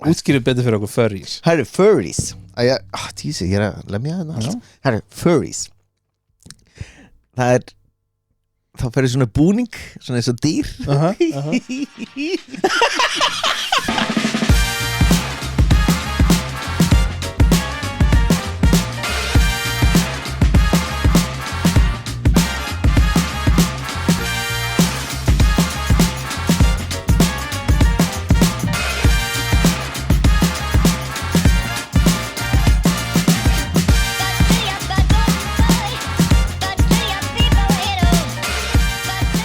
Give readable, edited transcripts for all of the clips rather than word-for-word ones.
Útskýrðu betur fyrir okkur furries. Herru, furries Tísi, ég að lemja þetta Herru, furries þá ferði svona búning svona eins og dýr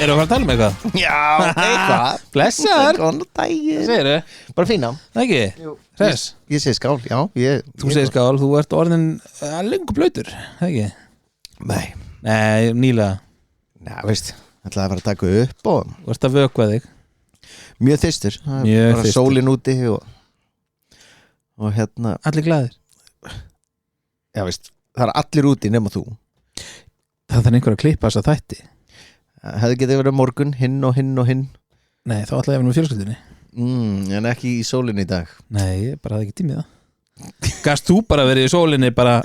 Erum við að fara að tala um eitthvað? Já, eitthvað Blessaður. Góðan daginn Segirðu? Bara fína Það ekki? Hress? Ég segi skál, já Þú segir skál, þú ert orðin lengur blautur, það ekki? Nei, nýlega. Nei, veist, ætlaði að fara að taka upp og Þú ert að vökva þig. mjög þyrstur Mjög bara þyrstur. sólin úti og hérna Allir glaðir. Já, veist, það er allir úti nema þú Það þarf einhver að klippa þessa þætti. Hefði getið verið morgun, hinn og hinn og hinn Nei, þá ætlaði ég að vera með fjölskyldunni. En ekki í sólinni í dag Nei, ég bara hafði ekki tímið það. Gast þú bara verið í sólinni bara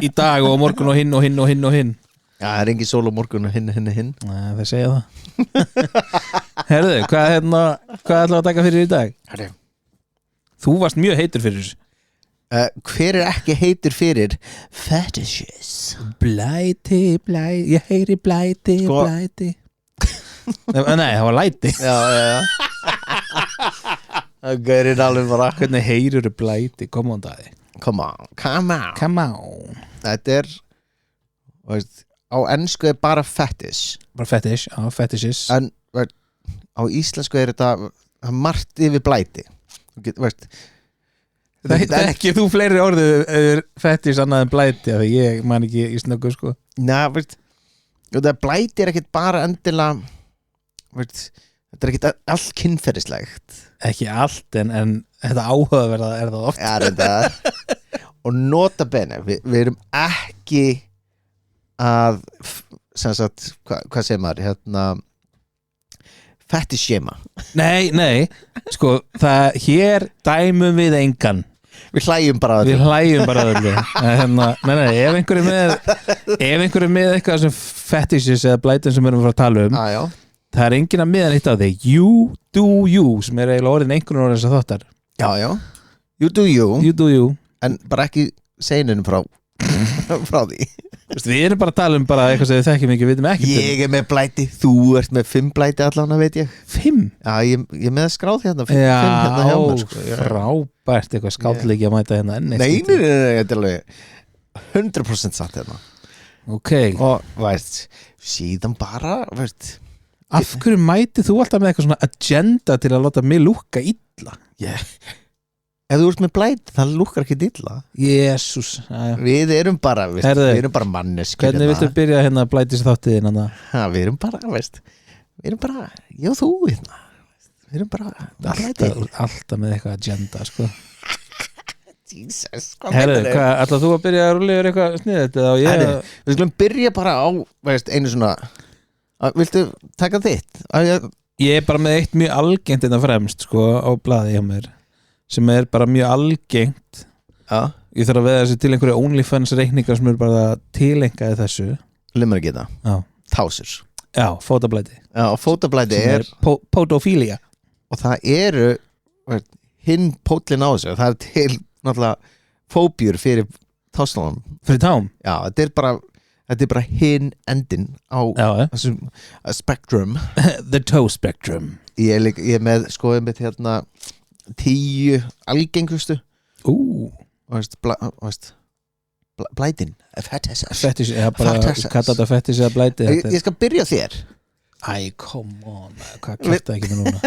í dag og á morgun og hinn og hinn og hinn og hinn? Já, það er engin sól á morgun og hinn Nei, það segja það. Herðu, hvað ætlaðu að taka fyrir í dag? Herru Þú varst mjög heitur fyrir þessu. Hver er ekki heitur fyrir fetishes? Blæti, ég heyri blæti, Sko- blæti. Nei, það var læti. Já Það gaurir alveg bara Hvernig heyrur blæti? Come on, Daði. Come on Come on. Þetta er veist, á ensku er bara fetish Bara fetish, já, fetishes. En veist, á íslensku er þetta margt yfir blæti veist, Þekkir þú fleiri orðu fetish annað en blæti? Þegar ég man ekki í snöggu, sko. Næ, veist, þetta blæti er ekkit bara endilega veist, þetta er ekkit allt kynferðislegt Ekki allt, en þetta áhugaverða er það oft. Já, þetta og nota bene, við erum ekki að sem sagt, hvað segir maður hérna fetishema Nei, sko, hér dæmum við engan. Við hlæjum bara að Við hlæjum bara að öllu. Nei, ef einhver er með eitthvað sem fetishes eða blætin sem við erum að fara að tala um, já. það er enginn að miða neitt á þig. You do you, sem er eiginlega orðin einhvern orðin þess að þáttar. Já You do you You do you. En bara ekki segninum frá því Við erum bara að tala um bara eitthvað sem við þekkjum ekki, við veitum ekki. Ég er með blæti, þú ert með 5 blæti allan að veit ég 5? Já, ég er með skráð hérna 5 Já, hérna hjá mér sko. frábært eitthvað skáldleiki að mæta hérna enn. Nei, þetta er alveg 100% satt hérna Ok. Og veist, síðan bara veist, Af hverju mæti þú alltaf með eitthvað svona agenda til að láta mig lúkka illa? Ef þú ert með blæti, það lúkkar ekki illa Jésús. Við erum bara, veist, Herðu, við erum bara manneskur Hvernig viltu byrja hérna að blætis þáttiðin hana? Við erum bara, veist Við erum bara, já þú hérna Við erum bara Alltaf með eitthvað agenda, sko. Jesus, Herðu, hvað, ætlað þú að byrja að rúlega yfir eitthvað sniðið eða ég? Við skulum byrja bara á, veist, einu svona Viltu taka þitt? Ég er bara með eitt mjög algengt þetta fremst, sko, á blaði hjá mér, sem er bara mjög algengt. Já. Ég þarf að veða þessi til einhverju OnlyFans reikningar sem eru bara tilengaði þessu. Limur ekki það. Já. Tásur. Já, fótablæti. Já, fótablæti er podophilia. Og það eru hinn pótlinn á þessu. Það er til náttúrulega fóbjur fyrir tásnálum. Fyrir tám? Já, þetta er bara hinn endin á þessum spectrum. The toe spectrum. Ég er með skoðum með hérna 10 algengustu blætin fetish, eða bara kalla þetta fetish eða blæti. Ég skal byrja þér. Æ, come on, hvað kæfta ekki með núna?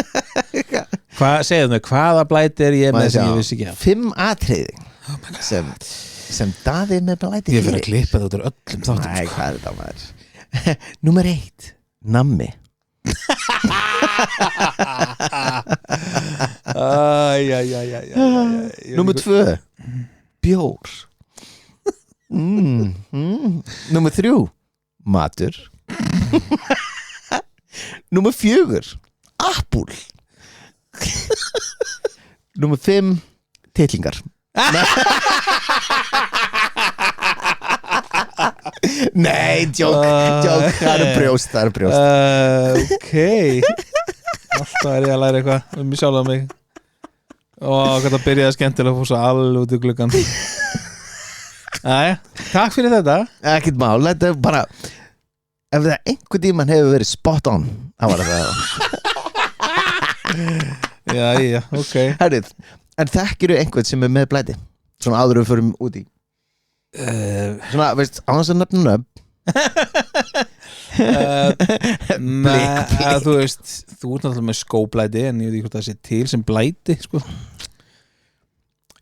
Segðu mig, hvaða blæti er ég með sem ég vissi ekki af? 5 atriði sem Daði með blæti. Ég fyrir að klippa þetta úr öllum þáttum. Nei, hvað er þetta maður? Númer 1, nammi. Númer 2, bjór. Númer 3, matur. Númer 4, appúl. Númer 5, Titlingar. Nei, djók, það eru brjóst. Ok. Alltaf ég að læra eitthvað sjálfa mig. Hvað það byrjaði skemmtilega að fósa alveg út í gluggan. Æ, takk fyrir þetta. Ekkert mál, þetta bara ef það einhvern tímann hefur verið spot on þá var það Já, ok. Herrið, en þekkirðu einhvern sem með blæti? Svona áður við förum út í svona, veist, á þess að nefna nöfn þú veist, þú ert náttúrulega með skóblæti en ég veit ekki hvort það sé til sem blæti sko.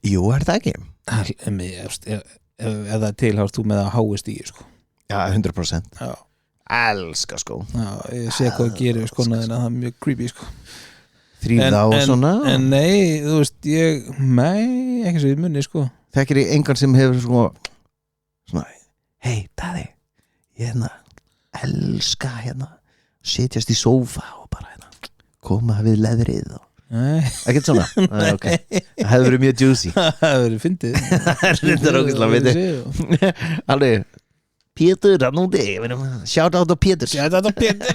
Jú, það ekki? Ef það er til, þá ert þú með að háist í sko. Já, 100%. Já. Elska skó. Já, ég sé hvað að gera skóna þina, það er mjög creepy sko. Þrýða og svona. En nei, þú veist, ekki svo í munni sko. Þekkir ég engan sem hefur svona hei, Daði, ég elska setjast í sófa og bara koma við leðrið og ekkert svona. Nei, okay. Það hefur verið mjög juicy. Það hefur verið fyndið. Það er reyndar ógeðslega fyndið. Alveg Pétur, shout out á Pétur.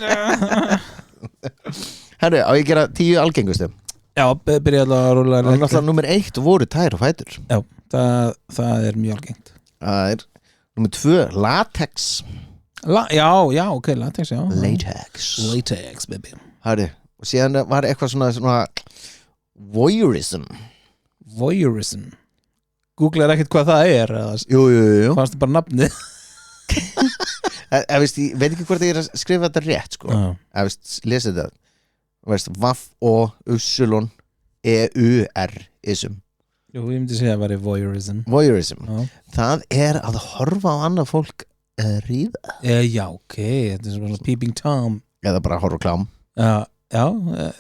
Herru, á ég að gera 10 algengustu? Já, byrja alltaf að rúla. Og náttúrulega nummer 1 voru tær og fætur. Já, það er mjög algengt. Það er nummer 2, latex. Já, ok, latex, já. Latex, baby. Herru, og síðan var eitthvað svona voyeurism. Googlear ekkert hvað það er. Jú. Fannst bara nafnið. Ég veit ekki hvort ég er að skrifa þetta rétt sko. Lesa þetta V-O-Y-E-U-R-ism. Jú, ég myndi segja að það væri voyeurism. Það er að horfa á annað fólk ríða. Já, ok, þetta er svona peeping Tom. Eða bara horfa klám. Já,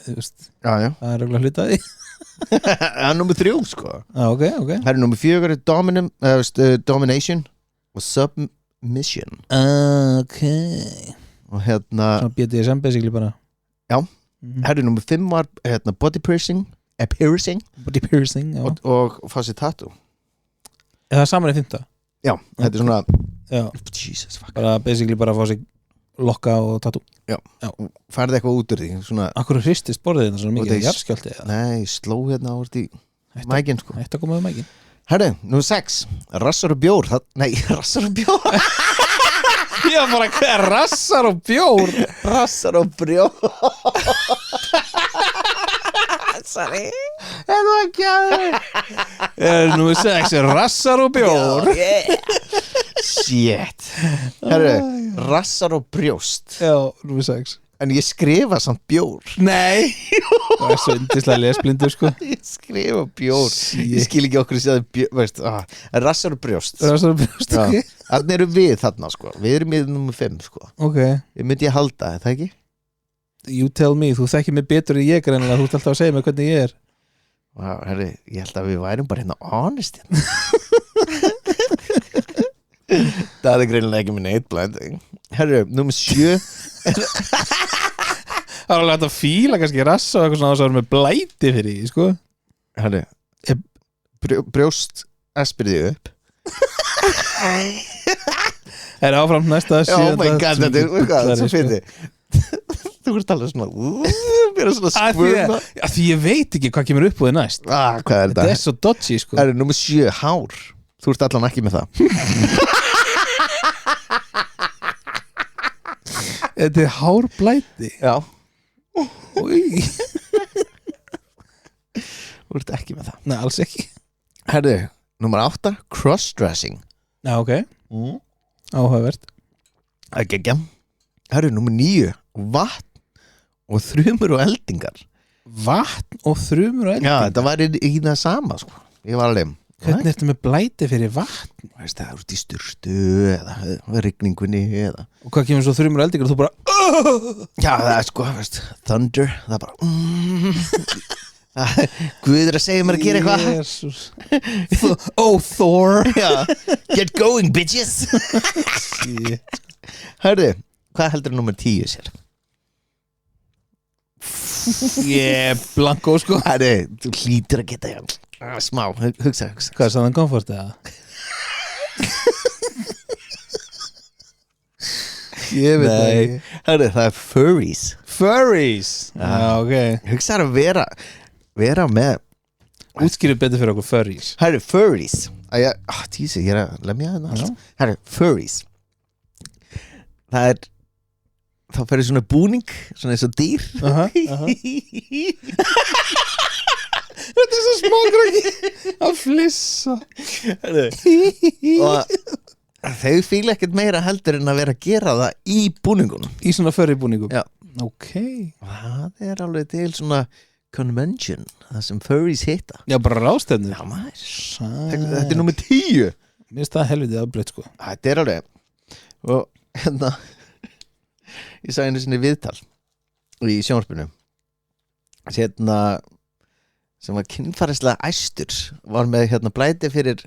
þú veist. Það er auðvitað hlutaði. Það er nummer 3 sko. Ok. Það er nummer 4 domination og submission. Ok. Og svona BDSM basically bara. Já. Það er nummer 5 var body piercing. Body piercing, já. Og fá sér tattoo. Er það saman í 5? Já, þetta er svona Jesus fuck. Bara basically bara fá sér lokka og tattoo. Já. Færði eitthvað út úr því svona. Akkur hristist borðið þetta svona mikið jarðskjálfti? Nei, sló ávert í mækin sko. Þetta kom með mækin. Herru, nú 6 Rassar og bjór. Rassar og bjór. Já, bara hvað er rassar og bjór? Rassar og bjór. Sorry. Það var ekki nú 6 rassar og bjór. Shit. Herru, rassar og brjóst. Já, nú 6. En ég skrifa samt bjór. Nei. Það er svo yndislega lesblindur sko. Ég skrifa bjór. Ég skil ekki okkur að segja bjór, veist, rassar og brjóst. Ok. Þannig erum við þarna sko. Við erum í nummer 5 sko. Ok. Ég myndi að halda, það ekki? You tell me, þú þekkir mig betur en ég greinilega, þú ert alltaf að segja mig hvernig ég er. Herri, ég held að við værum bara honest. Það er greinilega ekki með neitt blænding. Herru, nummer 7. Það var alveg hægt að fíla kannski rassa og eitthvað svona að það var með blæti fyrir því, sko. Herru, brjóst espirði upp. Er áfram næsta 7. Oh my god, þetta er svo fyndið. Þú ert alveg svona mér er svona spurna. Því ég veit ekki hvað kemur upp úr þið næst. Hvað er þetta? Þetta er svo dodgy, sko. Herru, nummer 7, hár. Þú ert allan ekki með það. Þetta er hárblæti. Já. Új. Þú ert ekki með það. Nei, alls ekki. Herru, nummer 8, crossdressing. Já, ok. Áhugavert. Það er geggja. Herru, nummer 9, vatn og þrumur og eldingar. Vatn og þrumur og eldingar? Já, þetta var í það sama, sko. Ég var alveg. Hvernig ertu með blæti fyrir vatn? Það er út í sturtu eða rigningunni eða. Og hvað kemur svo þrumur og eldingar og þú bara Já, það er sko, veist, thunder. Það er bara Guð er að segja mér að gera eitthvað. Jesus. Oh, Thor. Já. Get going, bitches. Hörðu, hvað heldur nummer 10 sér? Blanko, sko. Hörðu, þú hlýtur að geta Smá, hugsa Hvað er það komfort eða? Ég veit það ekki Hörru, það er furries Furries Já, ok Hugsaðu að vera með Útskýrðu betur fyrir okkur furries Hörru, furries Tísi, ég er að lemja hérna Hörru, furries Það er þá ferði svona búning svona eins og dýr Þetta er svo smákrakki að flissa og þau fíla ekkert meira heldur en að vera að gera það í búningunum Í svona furry búningum Já. Ok Það er alveg til svona convention það sem furries hitta Já, bara ráðstefnur Já maður Sæt. Þetta er númer 10 Mér finnst það helvitið afbreytt sko Þetta er alveg og hérna ég sagði einu sinni viðtal í sjónvarpinu hérna sem var kynfærislega æstur var með hérna blæti fyrir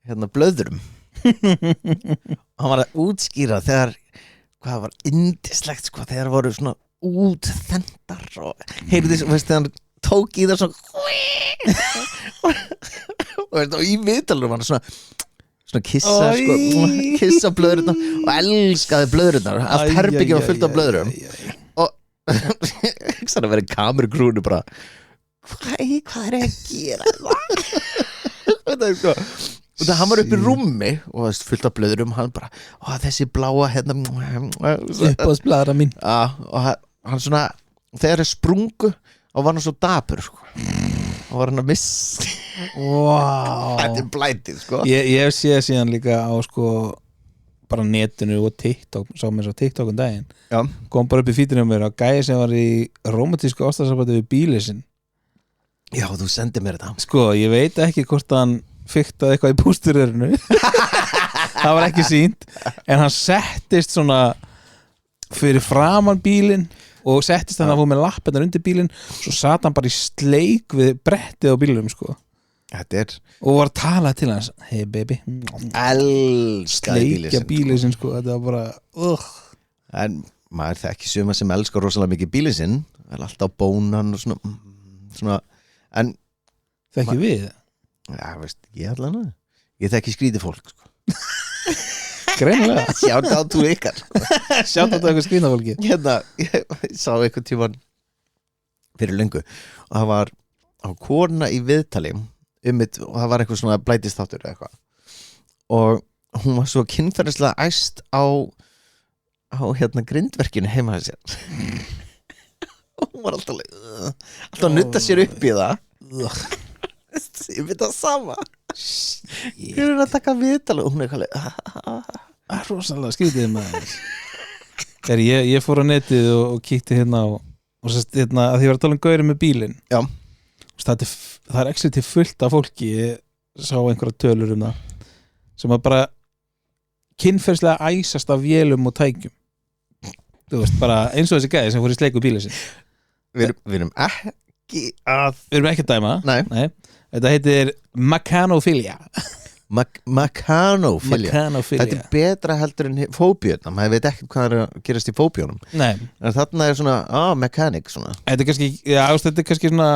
hérna blöðrum hann var að útskýra þegar hvað var indislegt sko þegar voru svona útþendar og heyrðu þess veist þegar hann tók í það og í viðtalunum var hann svona kissa sko, kissa blöðurnar og elskaði blöðurnar allt herbyggja var fullt af blöðurum og það verið kamerugrúnu bara hvað er að gera það er sko og það hann var upp í rúmi og það fullt af blöðurum hann bara þessi bláa hérna Uppáðsbladra mín og hann svona þegar það sprungu og var hann svo dapur sko og var hann að miss Wow þetta er blætið sko Ég sé síðan líka á sko bara netinu og TikTok sá mér svo TikTok daginn Já. kom bara upp í fítinu á mér og gæði sem var í rómantísku ástarsambandi við bílið sinn Já, þú sendið mér þetta Sko, ég veit ekki hvort hann fiktaði eitthvað í pústurörinu það var ekki sýnt en hann settist svona fyrir framan bílinn og settist hann að fóð með lappirnar undir bílinn svo sat hann bara í sleik við brettið á bílum sko Þetta er og var að tala til hans hey baby elskaði sleikja bílið sinn sko þetta var bara en maður þekki suma sem elskar rosalega mikið bílið sinn það er alltaf bónan og svona en þekki við já, veist, ég þekki skrítið fólk sko. greinilega sjátt á þú ykkar sko. sjátt á þetta eitthvað skrýnafólki hérna, ég sá eitthvað tíman fyrir löngu og það var á kona í viðtali og það var eitthvað svona blætistáttur eitthvað og hún var svo kynferðislega æst á hérna grindverkinu heima þess sér og hún var alltaf að nutta sér upp í það ég veit það sama ég er að taka viðtal og hún er eitthvað rosalega skrítið maður ég fór á netið og kíkti hérna og sérst hérna að því var að tala um gaurið með bílinn Já. Það er ekki til fullt af fólki ég sá einhverja tölur það sem að bara kynferðslega æsast af vélum og tækjum þú veist bara eins og þessi gæði sem fór í sleiku bílinn sinn við erum ekki að dæma Nei. Þetta heitir Mechanophilia Mechanophilia Þetta er betra heldur en fóbíuna maður veit ekki hvað er að gerast í fóbíunum Nei. en þarna er svona mechanic svona Þetta er kannski svona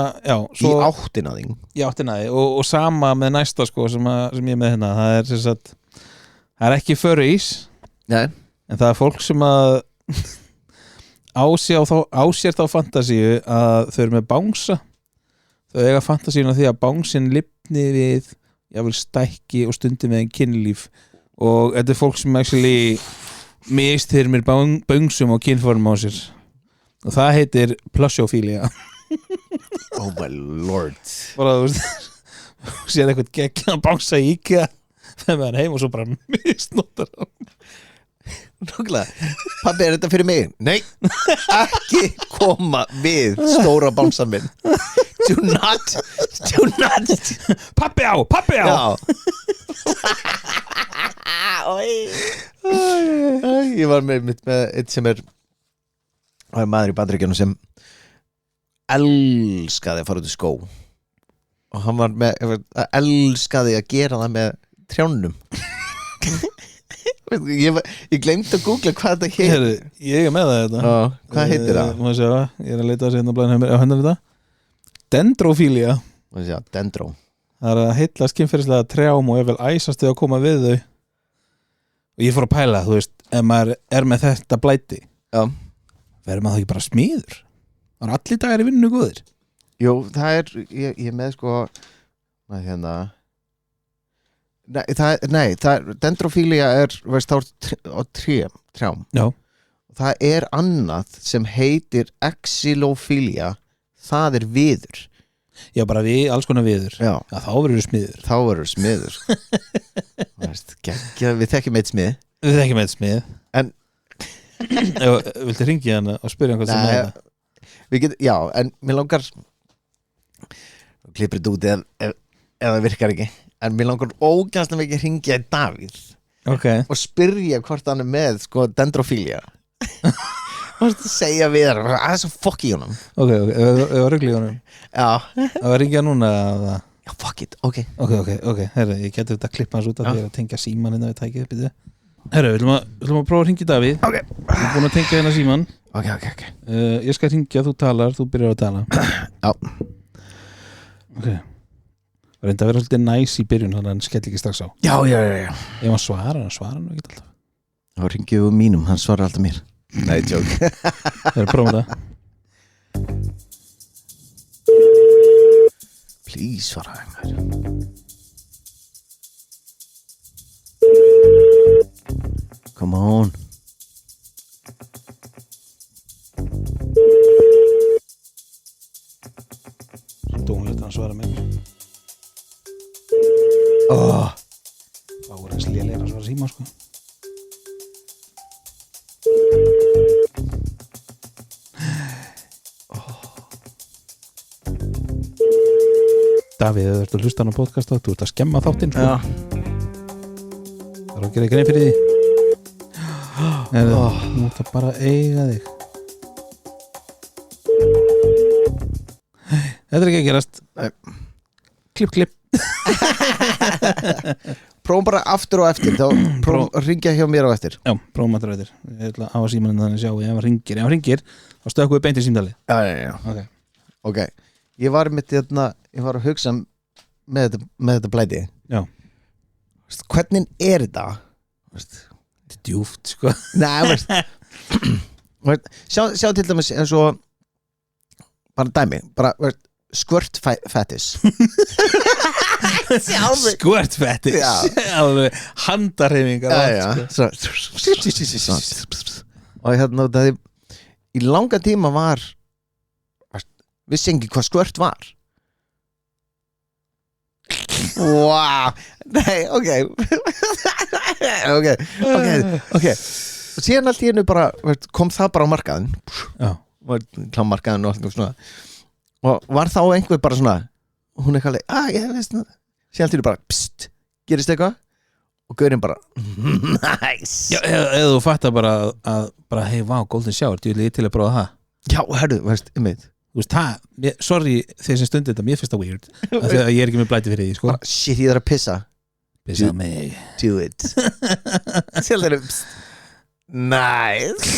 svo, í áttina þín í áttina því og sama með næsta sko sem ég er með hérna það er sem sagt það er ekki furries Nei. en það er fólk sem að ásér þá fantasíu að þau eru með bánsa þau eiga fantasíuna því að bánsin lifni við jável stækki og stundi með einn kynlíf og þetta er fólk sem actually mistyrmir böngsum og kynform á sér og það heitir plushophilia Oh my lord bara þú veist sér eitthvað gegn að bánsa í IKEA þegar maður er heim og svo bara misnotar hann Nákvæmlega, pabbi er þetta fyrir mig? Nei, ekki koma við stóra bánsan minn Do not Pabbi á Já Ég var með eitt sem er maður í Bandaríkjunum sem elskaði að fara út í skó og hann var með elskaði að gera það með trjánum Ég gleymd að googla hvað þetta heitir Ég er með það þetta Hvað heitir það? Ég er að leita að segja hérna á hennar þetta Dendrophilia Dendró Það er að heilla skynferðislega trjám og ef vel æsast við að koma við þau. Og ég fór að pæla, þú veist, ef maður er með þetta blæti, verður maður þá ekki bara smiður? Það er allir dagar í vinnu góðir. Jú, það er, ég með sko, hérna, dendrofília er, veist, á trjám. Já. Það er annað sem heitir exilofília, það er viður. Já, bara við, alls konar viður. Já, þá verður smiður. Þá verður smiður. Við þekkjum eitt smið. Við þekkjum eitt smið. En viltu hringja hana og spyrja hvað sem er það? Já, en mér langar klippir þetta út ef það virkar ekki. En mér langar ógæslega mikið hringja í Davíð og spyrja hvort hann er með sko dendrofília. Og segja við þar, það er svo fokk í honum. Ok, ef það ruggli í honum. Já. Það var ringja núna að... Já, fuck it, ok. Herra, ég geti þetta að klippa hans út af því að tengja síman innan við tækið upp í þið. Herra, við ætlum að prófa að hringja Davíð. Ok. Við erum búin að tengja hérna síman. Ok. Ég skal hringja, þú talar, þú byrjar að tala. Já. Ok. Það reyndi að vera svolítið næs í byrjun, þannig að hann skell ekki strax á. Já. Ef hann svarar hann ekki alltaf. Þá ringjum við mínum, hann svarar alltaf mér. Nei, joke. Það er að prófa það. Please svara þeim. Come on. Dónlegt hann svara mér. Þá er hans lélegra að svara síma, sko. Davíð, þú ert að hlusta hann á podcast og þú ert að skemma þáttinn, sko. Það er að gera grein fyrir því. Nú ert að bara eiga þig. Þetta er ekki að gerast. Klipp. Prófum bara aftur og eftir. Þá prófum að ringja hjá mér á eftir. Já, prófum aftur og eftir. Ég ætla að hafa símaninn þannig að sjá ef hann ringir, þá stöðum við beint í símdalið. Já. Ok. Ég var að hugsa með þetta blæti. Já. Hvernig er þetta? Þetta er djúft, sko. Nei, sjá til dæmis eins og bara dæmi, squirt fetish. Squirt fetish. Alveg handarhefingar. Og það í langa tíma var vissi ekki hvað skvört var. Wow. Nei, ok. Og síðan allt í einu bara kom það bara á markaðin. Já. Klámmarkaðin og allt svona. Og var þá einhver bara svona, hún eitthvað ég veist það. Síðan allt í einu bara, pst, gerist eitthvað. Og gaurinn bara, nice. Já, eða þú fattar bara að hey, wow, golden shower, þú vil ég til að prófa það. Já, herru, veist, Þú veist, sorry þeir sem stundir þetta, mér finnst það weird af því að ég er ekki með blæti fyrir því, sko. Shit, ég þarf að pissa. Pissa mig. Do it. Sjálf þeirra, nice.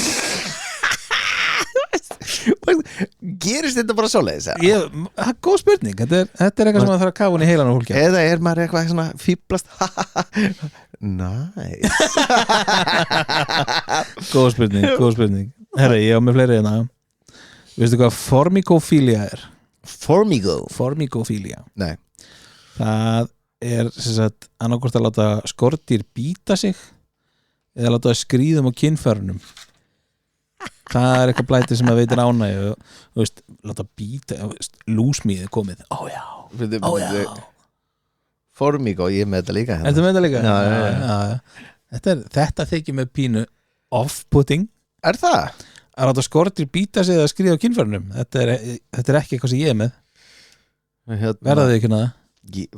Gerist þetta bara svoleiðis? Það er góð spurning. Þetta er eitthvað sem það þarf að kafa hún í heilan og hólkja. Eða er maður eitthvað svona fíblast? Nice. Góð spurning. Herra, ég á með fleiri hérna. Veistu hvað formigofília er? Formigofília. Nei. Það er sem sagt annarkvort að láta skordýr bíta sig eða láta það skríðum á kynfærunum. Það er eitthvað blæti sem að veitir ánægju og þú veist, láta bíta lúsmíði komið. Já. Formigo, ég er með þetta líka. Ertu með þetta líka? Já. Þetta þykir með pínu off-putting. Er það? Að láta skordýr bíta sig eða skriða á kynfærunum. Þetta er ekki eitthvað sem ég er með. Verða þau ekki naða?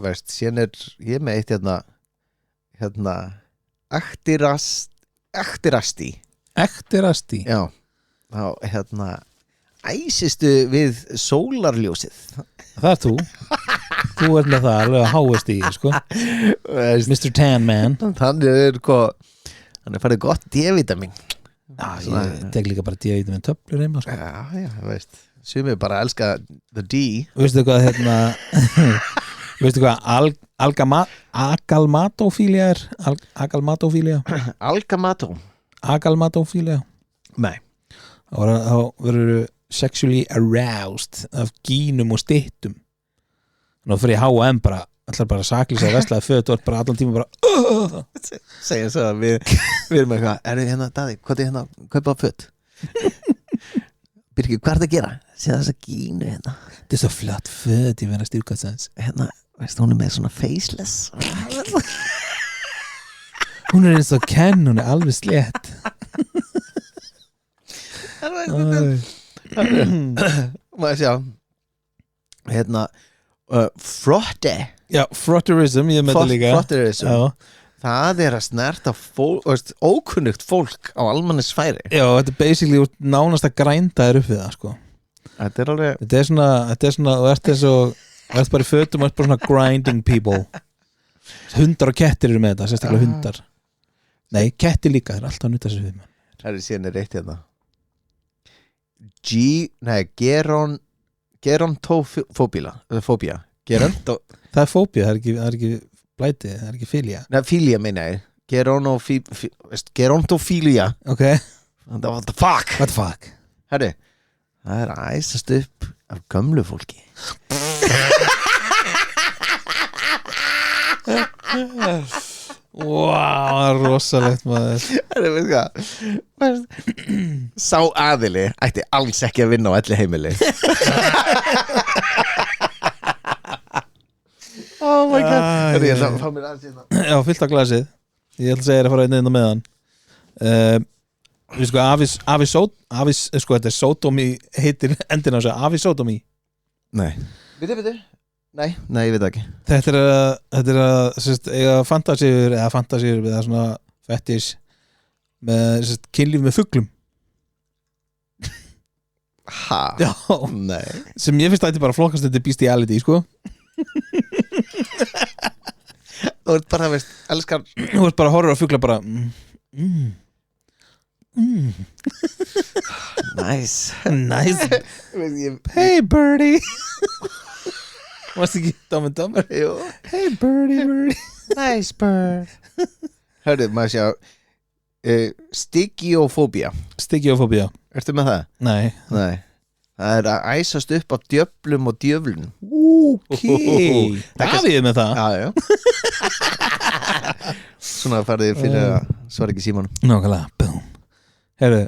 Veist, síðan er ég með eitt hérna Ektirasti. Já. Þá æsistu við sólarljósið. Það er þú. Þú ert með það alveg að háast í, sko. Mr. Tan Man. Þannig er farið gott D-vitamin. Já, ég tek líka bara D-vitamin töflur heima, sko. Já, veist. Sumir bara elska the D. Veistu hvað, Veistu hvað agalmatofília er? Agalmatofília Nei. Þá verður sexually aroused af gínum og styttum. Nú fyrir ég H&M bara allar bara saklýsa að veslaði föt og bara allan tíma bara segja svo að við erum eitthvað, erum við hérna Daði, hvað er hérna, kaupa föt Birgir, hvað er það að gera? Sér þess að gínu hérna þetta er svo flott föt, ég verð að styrka þess hérna, veist hún er með svona faceless hún er eins og Ken, hún er alveg slétt maður sjá hérna frotte já, frotterism, ég með það líka frotterism já. Það er að snerta ókunnugt fólk á almannisfæri Já, þetta er basically nánast að grænda þér upp við það, sko. Þetta er alveg Þetta er svona, þú ert bara í fötum og ert bara svona grinding people. Hundar og kettir eru með þetta, sérstaklega hundar. Nei, kettir líka, það er alltaf að nutta sér við mann. Það er síðan reitt hérna gerontofóbía Það er fóbía, það er ekki blæti, það er ekki filja. Nei, filja meina ég gerontofília Ok, what the fuck what the fuck. Herri, það er að æsast upp af gömlu fólki Wow, rosalegt maður. Herri, veist hvað sá aðili ætti alls ekki að vinna á elli heimili Oh my god Herri, ég ætla að fá mér aðeins hérna Já, fyllt á glasið. Ég ætla að segja þér að fara inn með hann. Við sko, sko, þetta er Sodomy heitir endina á sig, Avisódomy. Nei Bitu Nei, ég veit ekki Þetta er að sérst, eiga fantasíur við það svona fetish með sérst, kynlíf með fuglum. Ha? Já, Nei sem ég finnst að þetta bara flokkast þetta bestiality, sko. Þú ert bara, veist, elskar Þú ert bara að horfa á fugla bara Nice Nice. Ég Hey birdie. Varst ekki Dumb and Dumber? Jú Hey birdie. Nice bird Hörðu, maður sjá Stygiofóbía Stygiofóbía. Ertu með það? Nei. Það er að æsast upp á djöflum og djöflun Ok. Davíð með það. Já Svona farið fyrir að svara ekki símanum Nákvæmlega. Boom. Herru.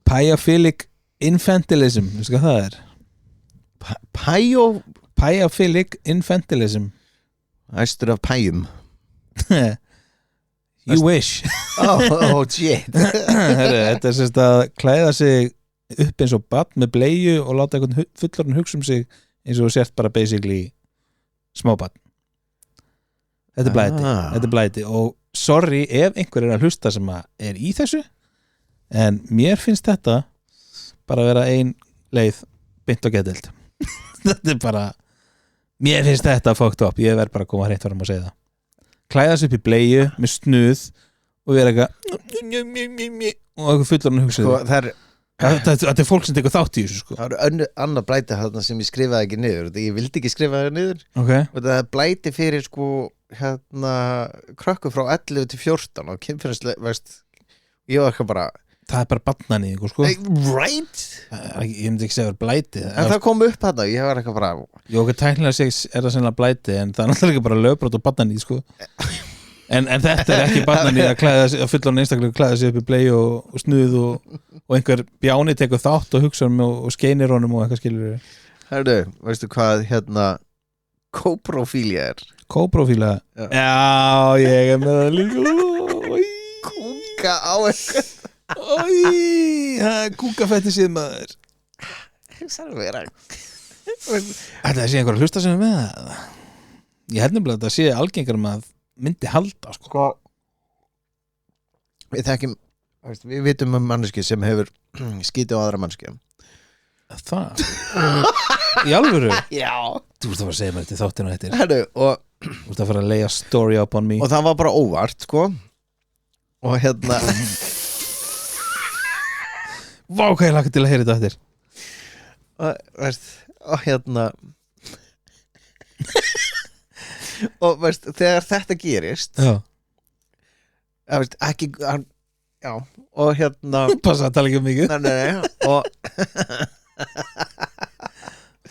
Pyophilic infantilism. Veistu hvað það er? Pyophilic infantilism. Æstur af pæjum You wish. Oh shit Herru, þetta er sérst að klæða sig upp eins og barn með bleiu og láta einhvern fullorðin hugsa sig eins og sért bara basically smábarn. Þetta er blæti. Þetta er blæti og sorry ef einhver er að hlusta sem að er í þessu en mér finnst þetta bara að vera ein leið beint og getild. Þetta er bara mér finnst þetta fucked up. Ég verð bara að koma hreint fram og segja það. Klæða sig upp í bleiu með snuð og vera eitthvað og eitthvað fullorðin hugsa Sko, þetta er fólk sem tekur þátt í þessu, sko. það eru annað blæti þarna sem ég skrifaði ekki niður ég vildi ekki skrifa það niður Okay. og það er blæti fyrir sko hérna krökku frá 11 til 14 og kynferðislega, veist ég var eitthvað bara Það er bara barnanýðingur, sko. right? Ég myndi ekki segja að vera blæti. En það kom upp þarna, ég var eitthvað bara Jó, ekki tæknilega er það sennilega blæti en það er náttúrulega bara lögbrot og barnanýð, sko. En þetta er ekki barnanýð að fullorðin einstaklega klæða sig upp í blei og snuð og einhver bjáni tekur þátt og hugsa og skeinir honum og eitthvað skilur. Herðu, veistu hvað hérna kóprofília er? Kóprofília? Já, ég er með það líka. Kúka á eitthvað Kúkafetti síð maður. Það er vera Þetta sé einhver að hlusta sem er með það. Ég held nefnilega að þetta sé algengar með að myndi halda, sko. Við þekkjum við vitum manneski sem hefur skítið á aðra manneski. Það? Í alvöru? Já. Þú ert að fara að segja mér til þáttinu þetta. Herru, og þú ert að fara að lay a story up on me. Og það var bara óvart, sko. Og hérna Vá, hvað ég laka til að heyra þetta eftir. og hérna og veist, þegar þetta gerist Já, veist, ekki já, og hérna passa að tala ekki um mikið nei, og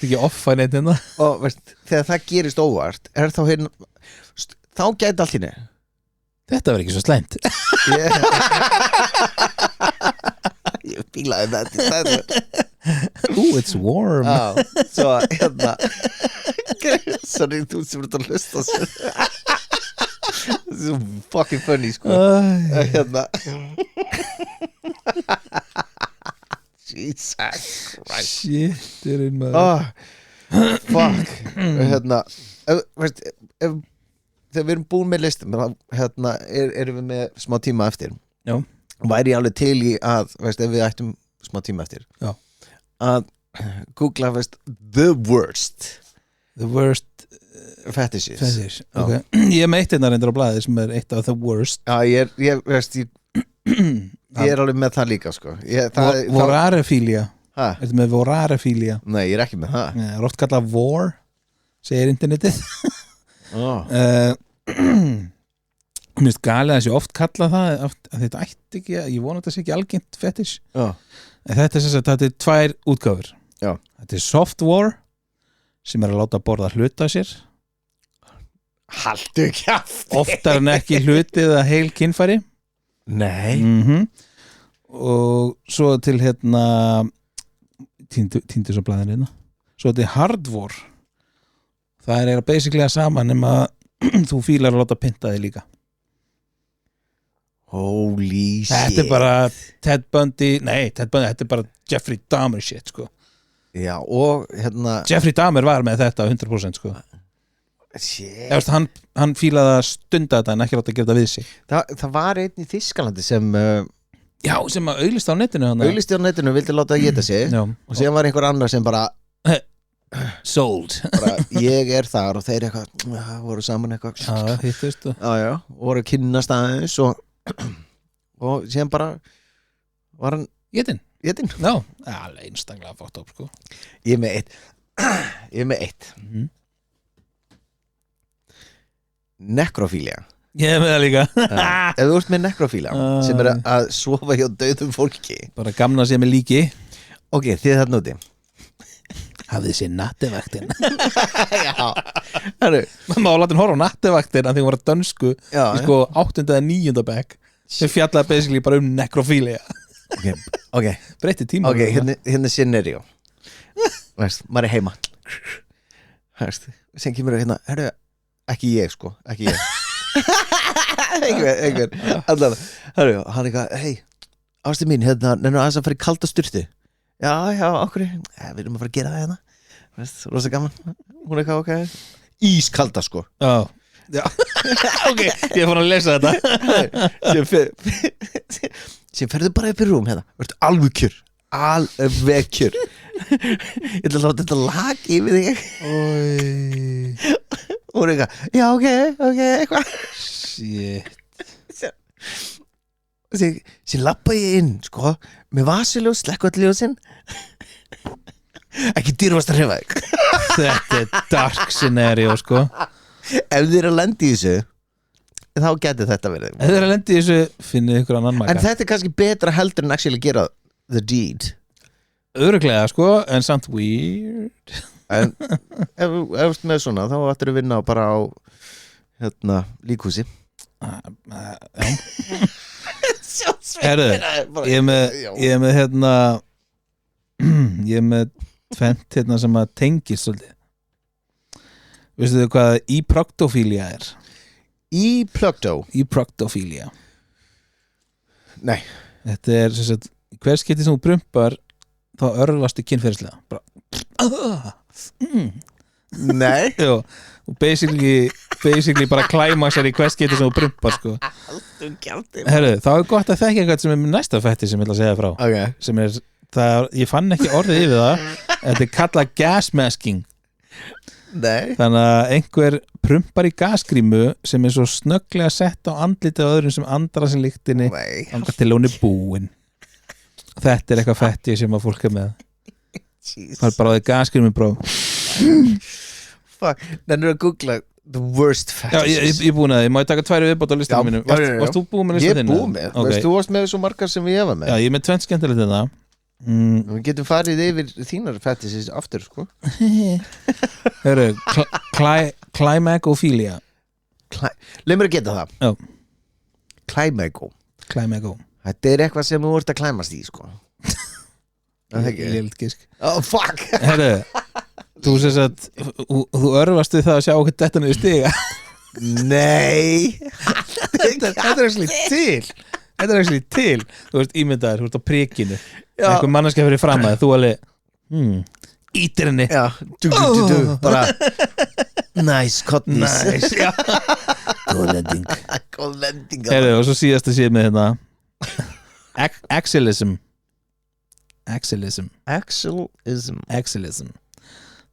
ekki offa neitt hérna og veist, þegar það gerist óvart þá hérna þá gæti allt hérna Þetta var ekki svo slæmt ég fílaði þetta Ooh, it's warm svo hérna sorry, þú sem ert að hlusta þetta er svo fucking funny sko hérna Jesus Christ Shit, er einn maður fuck hérna veist, þegar við erum búin með listum hérna erum við með smá tíma eftir Já. væri ég alveg til í að veist, ef við ættum smá tíma eftir Já. að googla veist, the worst fetishes Fetishes, okay. Ég er með eitt hérna reyndar á blaði sem er eitt af the worst já, ég er alveg með það líka sko. Vorarefília Ertu með vorarefília? Nei, ég er ekki með það Er oft kallað vor segir internetið Mér finnst galið að þessi oft kalla það að þetta ætti ekki, ég vona að þetta sé ekki algengt fetish en þetta er sem sagt, þetta er tvær útgáfur þetta er soft war sem er að láta borða hluta sér haltu kjafti oftar en ekki hluti eða heil kynfæri nei og svo til hérna týndu svo blæðin hérna svo þetta er hard war það er basically að sama nema þú fílar að láta pynta þig líka holy shit þetta er bara Ted Bundy, þetta er bara Jeffrey Dahmer shit sko já og hérna Jeffrey Dahmer var með þetta 100% sko shit hann fílaði að stunda þetta en ekki láta að gera þetta við sig það var einn í Þýskalandi sem já, sem að auglist á netinu vildi láta að geta sig og síðan var einhver annar sem bara sold bara, ég er þar og þeir eitthvað voru saman eitthvað hittust voru að kynnast aðeins og síðan bara var hann Getinn já, alveg einstaklega fótt upp sko ég er með eitt nekrofília ég er með það líka ef þú ert með nekrofília sem er að sofa hjá dauðum fólki bara gamna sér með líki ok, þið þarna úti hafið sér nattevaktin já maður má láta hann horfa á nattevaktin að því hún var að dönsku í sko 8. eða 9. bekk sem fjallaði basically bara nekrofília ok breytti tíma ok, hérna scenario veist, maður er heima veist, sem kemur hérna herru, ekki ég sko, ekki ég einhver allan, herru, hann eitthvað hei, ástu mín, hérna, nefnum aðeins að fara í kalda sturtu já, okkur við erum að fara að gera það hérna veist, rosa gaman, hún eitthvað ok ískalda sko já ok, ég er fann að lesa þetta sem ferðu bara upp í rúm hérna, verður alveg kjör ég ætla að láta þetta lag yfir þig og hún eitthvað já, ok, eitthvað shit sem lappa ég inn sko, með vasaljós, slekkualljósin ekki dýrvast að hrefa þig þetta er dark scenario sko ef þið er að lenda í þessu þá getur þetta verið ef þið er að lenda í þessu finnið ykkur annan maka en þetta er kannski betra heldur en actually gera the deed örugglega sko, en samt weird en ef þú ert með svona þá ættir að vinna bara á hérna líkhúsi herru, ég er með hérna ég er með tvent hérna sem að tengist svolítið veistu þið hvað íproktofília er? Íproktofília nei þetta er sem sagt hver skipti sem þú prumpar þá örvastu kynferðislega bara nei Jú, og basically bara klæmaksar í hver skipti sem þú prumpar sko herru, þá er gott að þekka eitthvað sem er næsta fætti sem ég ætla að segja frá okay. sem er, það, ég fann ekki orðið yfir það þetta er kallað gasmasking nei þannig að einhver prumpar í gasgrímu sem er svo snögglega sett á andlitið á öðrum sem andra sem lyktinni anga til hún er búin þetta er eitthvað fætti sem að fólk er með það er bara á því gasgrímu bró fuck, nennir að googla The worst Já, fetishes ég búin að því, má ég taka 2 viðbót á listanum mínu? Varst þú búin með Ég listan er þinn? búið með, Ok. veist, þú varst með svo margar sem ég var með Já, ég er með 2 skemmtilegt þetta Við getum farið yfir þínar fetishes aftur, sko Hörru, Climagofilia Leif mér að geta það Já. Climago Climago Þetta er eitthvað sem þú ert að klæmast í, sko Það er ekki Lélt gisk Oh, fuck Hörru, þú sést að þú örvast við það að sjá okkur þetta niður stiga Nei Þetta er actually til Þetta er actually til Þú veist ímyndaður, þú ert á prikinu Já. einhver manneskja fyrir fram að þú alveg ítir henni Já, bara Nice, cotton Nice, já Góð lending Góð lending Heyrðu, og svo síðast að sé með hérna Axialism Axialism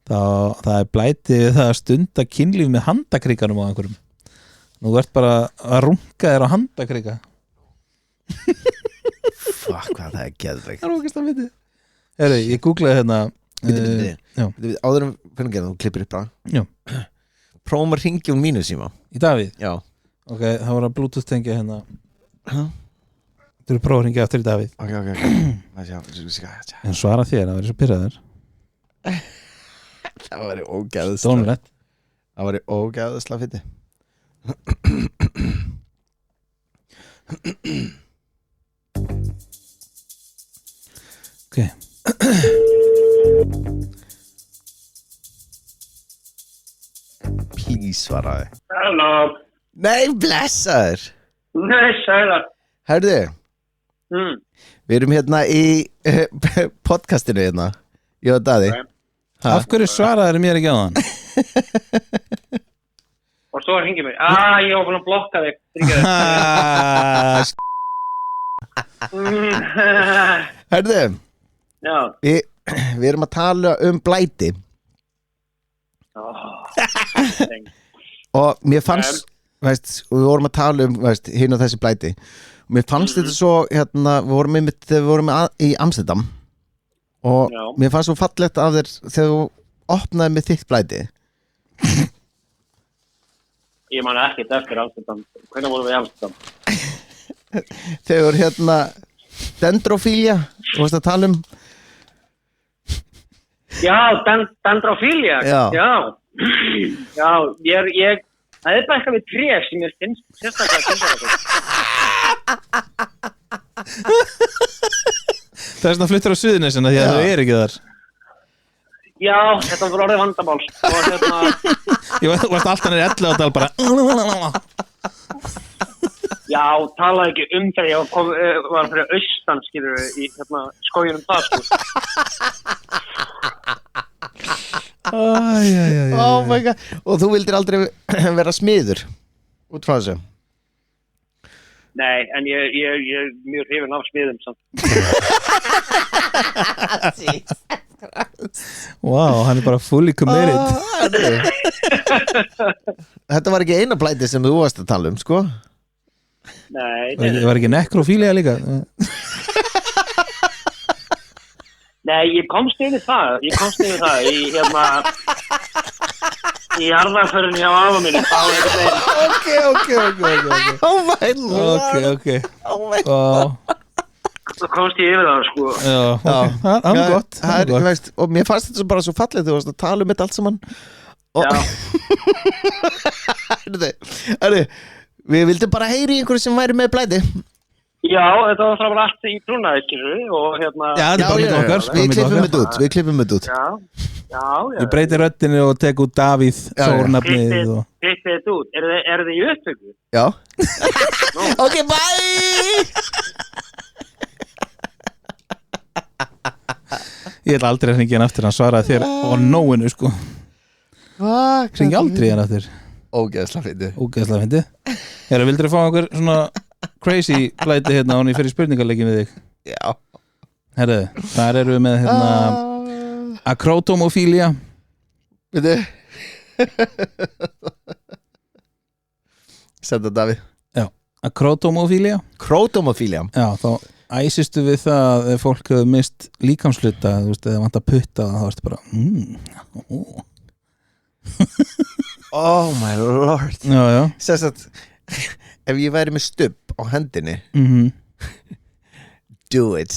Það er blætið það að stunda kynlíf með handakrikanum á einhverjum Nú ert bara að runga þér á handakrika Fuck, hvað það er geðveikt Það er okkast að viti Heyrðu, ég googlaði hérna já. Áður en fyrir að gera þú klippir upp bara Já. Prófum að ringja mínu síma Í Davíð? Já Ok, það var að Bluetooth tengja hérna Huh? Þú eru prófað að ringja aftur í Davíð Ok En svara þér, það verður svo pyrraður Það væri ógæðislega Dónulegt Það væri ógæðislega fyndi Ok Please svaraði Halló, Nei, blessaður nei, sælar. Herðu, við erum hérna í podcastinu hérna Ég og Daði Ok. Ha? Af hverju svaraður mér ekki á hann? Og svo hringið mér. Ég var búin að blokka þig. Herðu, Já. við erum að tala um blæti Og mér fannst veist, við vorum að tala um veist, hinn og þessi blæti og mér fannst þetta svo hérna, við vorum þegar við vorum í Amsterdam og Já. mér fannst svo fallegt af þér þegar þú opnaði með þitt blæti Ég man ekkert eftir Amsterdam. Hvernig vorum við í Amsterdam? þegar hérna dendrofília, þú varst að tala um Já, dendrofília. Já. Já, ég það er bara eitthvað við tré sem ég finnst sérstaklega kynntara. Það er svona fluttur á Suðurnesina því að Já. þau eru ekki þar Já, þetta var orðið vandamál. Og Ég varst alltaf nýr 11 og tal bara já, talaði ekki um þegar ég var fyrir austan, skilur í skóginum það, sko. oh my god og þú vildir aldrei vera smiður út frá þessu Nei, en ég er mjög hrifinn af smiðum samt. Wow, hann er bara fully committed Þetta var ekki eina blæti sem þú varst að tala um, sko Nei, Það var ekki nekrofília líka Nei, ég komst yfir það í í jarðarförinni á afa minni. Ok Oh my lord Ok Oh my Wow. Svo komst ég yfir það, sko. Já, ok, það er gott það er, veist, og mér fannst þetta bara svo fallið þú varst að tala um þetta allt saman og Já, Herðu, við vildum bara heyri í einhverju sem væri með blæti já, þetta var bara allt í trúnaði, skilur og Já, þetta er bara mitt okkar við klippum þetta út Já. Ég breyti röddinu og tek út Davíð Já, já. Þórnafnið og Klippið þetta út. Er þið í upptöku? Já Ok, bye Ég ætla aldrei að hringja hann aftur, hann svaraði þér á nóinu sko Hringi aldrei hann aftur Ógeðslega fyndi Ógeðslega fyndi Herra, vildur þú fá einhver svona crazy blæti hérna og hann í fyrir spurningarleikin við þig Já Herra, þar eru við með hérna akrotomofília Veitu Senda Davíð akrotomofília Krótomofília Já, þá æsistu við það að ef fólk hefur mist líkamsluta, þú veist, eða vant að putta þá ertu bara Oh my lord Já Sess að ef ég væri með stubb á hendinni Do it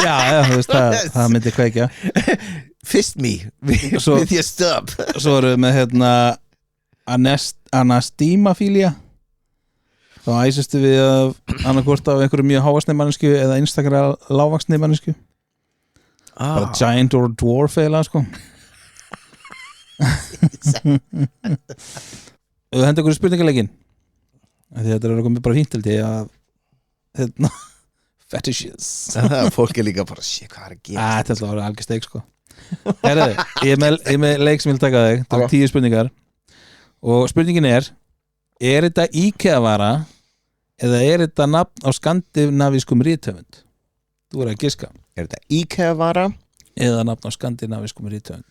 Já, þú veist, það myndi kveikja. Fist me Svo- with your stubb Svo erum við með hérna anastímafília. Þá æsistu við annarkvort af einhverju mjög hávaxni mannesku eða einstaklega lágvaxni mannesku. Bara giant or dwarf eða sko. Þú hendur ykkur spurningaleikin. Því þetta er komið bara fínt til því að hérna fetishes. Fólk er líka bara, shit, hvað er að gera Þetta er alveg algjör steik sko. Herðu, ég er með leik sem ég vil taka þig. Það er 10 spurningar. Og spurningin er þetta IKEA-vara eða er þetta nafn á skandinavískum rithöfund? Þú er að giska. Er þetta IKEA-vara? Eða nafn á skandinavískum rithöfund.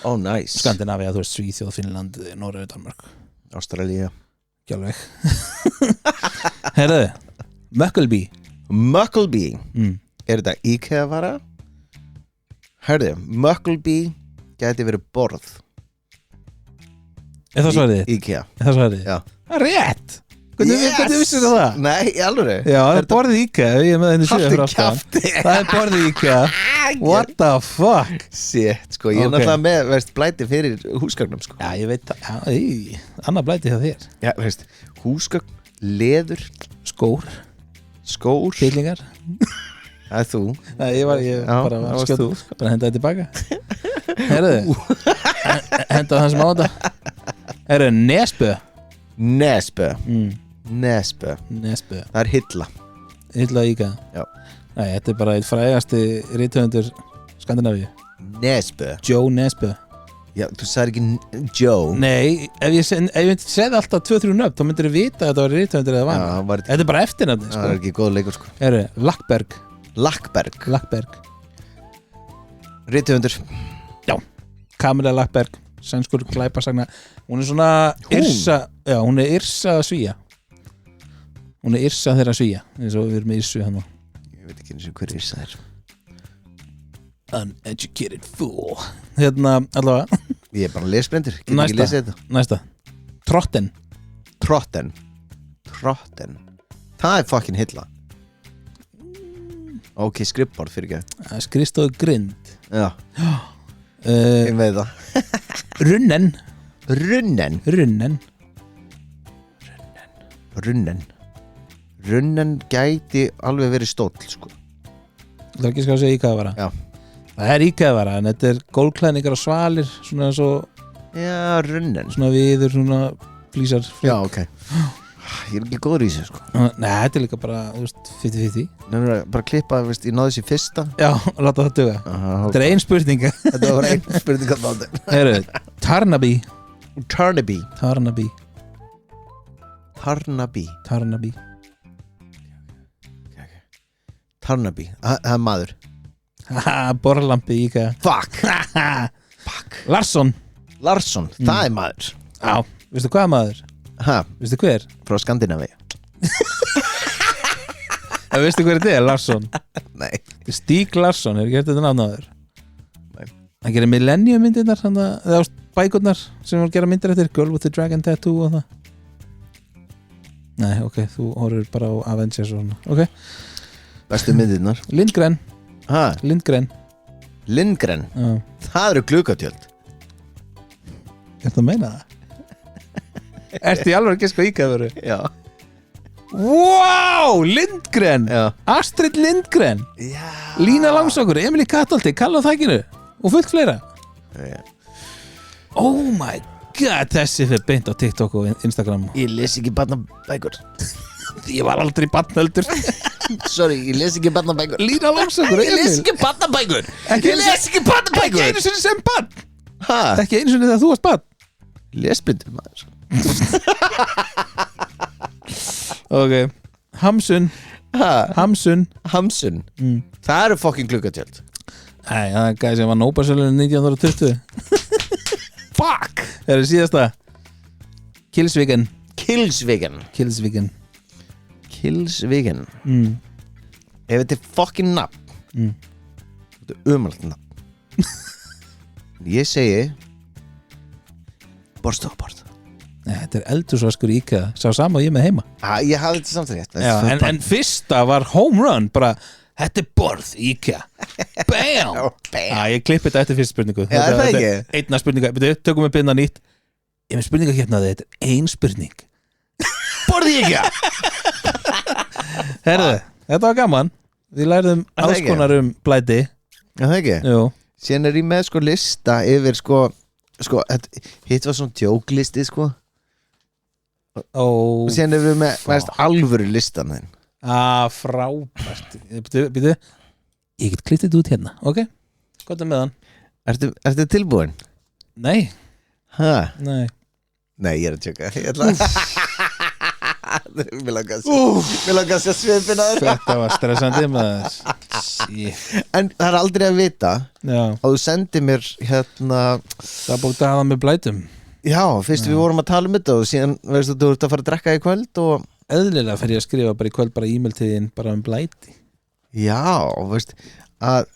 Oh, nice Skandinavía, þú veist, Svíþjóð, Finnland, Noreg, Danmark. Ástralía Ekki alveg. Herðu, Muckleby. Er þetta IKEA-vara? Herðu, Muckleby gæti verið borð Er það svarið þitt? IKEA Er það svarið þitt? Já. Það er rétt. Hvernig vissir það? Nei, í alvöru Já, það er borðið IKEA. Ég er með henni Haltu fyrir aftan. kjafti Það er borðið IKEA. What the fuck? Shit, sko, ég er Ok. náttúrulega með veist, blæti fyrir húsgagnum sko. Já, ég veit það. Annar blæti það þér. Já, veist, húsgagn, leður, Skór, skór fyllingar. Það er þú Nei, ég Já, bara það var varst skjótt. þú. Bara henda það tilbaka. Herðu, henda það sem á þetta. Herðu, Nesbø. Nesbø Nesbø. Það er hilla Illa IKEA. Já. Nei, þetta er bara eitt frægasti rithöfundur Skandinavíu. Nesbø Joe Nesbø. Já, þú sagði ekki Joe Nei, ef ég segði alltaf 2-3 nöfn þá myndir þú vita að þetta var rithöfundur eða Já, vann. var Þetta er bara eftirnafni, Það er sko. ekki góð leikur sko Herðu, Lackberg. Lackberg Rithöfundur Camilla Lackberg, sænskur glæpasagna. Hún er svona Hún? Yrsa. Já, hún er Yrsa Svía. Hún er Yrsa þeirra Svía, eins og við erum með Yrsu hann. Ég veit ekki eins og hver Yrsa er Uneducated fool. Hérna, allavega, Ég er bara lesblindur, get Næsta. ekki lesið þetta næsta. Trotten. Trotten Það er fucking hilla Ok, skrippborð fyrir ekki Skrifstofu Grind. Já, ég veit það Runnen. Runnen gæti alveg verið stóll sko. Það er ekki að segja IKEA-vara. Já. Það er IKEA-vara, en þetta er gólklæðningar og svalir, svona eins og Já, runnen svona viður, svona flísar. Já, ok Ég er ekki góður í þessu sko. Nei, þetta er líka bara, þú veist, 50-50. Nefnir að bara klippa, veist, ég náði þessi fyrsta Já, láta það duga. Þetta er ein spurning. Þetta var einn spurning að náði Heru, Tarnaby. Tarnaby Það er maður Borlampi IKEA. Fuck Larsson. Það er maður Já, veistu hvað maður? Ha, Veistu hver? frá Skandinavíu Veistu hver þetta er, Larsson? Nei Stíg Larsson, er ekki hægt þetta náðaður? Nei. Hann gerir Millennium myndirnar, eða bækurnar sem var að gera myndir eftir Girl with the Dragon Tattoo og það. Nei, ok, þú horfur bara á Avengers og svona. Ok, Bestu myndirnar Lindgren. Ha, Lindgren. Já, Það eru gluggatjöld ertu að meina það? Ertu í alveg að geska IKEA-vöru? Já Wow, Lindgren. Já Astrid Lindgren. Lína Langsokkur, Emily Kattolti, Kalla á þækinu og fullt fleira. Já. Oh my god, þessi fyrir beint á TikTok og Instagram. Ég les ekki barnabækur Ég var aldrei barnöldur. Sorry, ég les ekki barnabækur Lína Langsokkur, Ég les ekki barnabækur Ekki Ég les ekki Ekki barnabækur einu sinni sem barn. Ha, Ekki einu sinni þegar þú varst barn. lesblindur maður Ok, Hamsun. Ha, Hamsun. Hamsun Það eru fucking gluggatjöld Nei, það er gæði sem var Nóbelsverðlaunin 1920. Fuck. Það er síðasta. Kilsviken. Kilsviken Ef þetta er fucking nafn Þetta er umalt nafn Ég segi Borstofaborð Þetta er eldursvaskur IKEA, sá sama og ég með heima. Ég hafði þetta samt rétt. Já, en fyrsta var home run, bara, þetta er borð IKEA. Bam! Ég klippi þetta eftir fyrst spurningu. Já, það ekki. Einna spurninga, tökum við binda nýtt. Ég með spurninga hérna, þetta er ein spurning. Borði IKEA. Herðu, þetta var gaman. Við lærðum alls konar blæti. Já, það ekki. Jú. Síðan ég með lista yfir hitt var svona djóklisti og síðan við með alvöru listan þinn. Frábært. Býtu, ég get klippið þetta út hérna, ok? Gott með hann. Ertu tilbúin? Nei. Nei, ég er að tjóka. Ég ætla Mér langar að sjá svipina þér. Þetta var stressandi maður. En það er aldrei að vita. Já. Og þú sendir mér það búið að hafa með blætum. Já, fyrst við vorum að tala þetta og síðan veistu þú ert að fara að drekka í kvöld og eðlilega fer ég að skrifa bara í kvöld bara e-mail til þín bara blæti. Já, veist að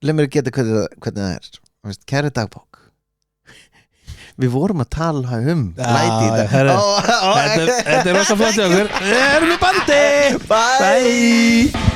leið mér að geta hvernig það er. Veist, kæri dagbók. Við vorum að tala blæti í dag. Þetta er rosa flott hjá okkur. Við erum í bandi. Bye.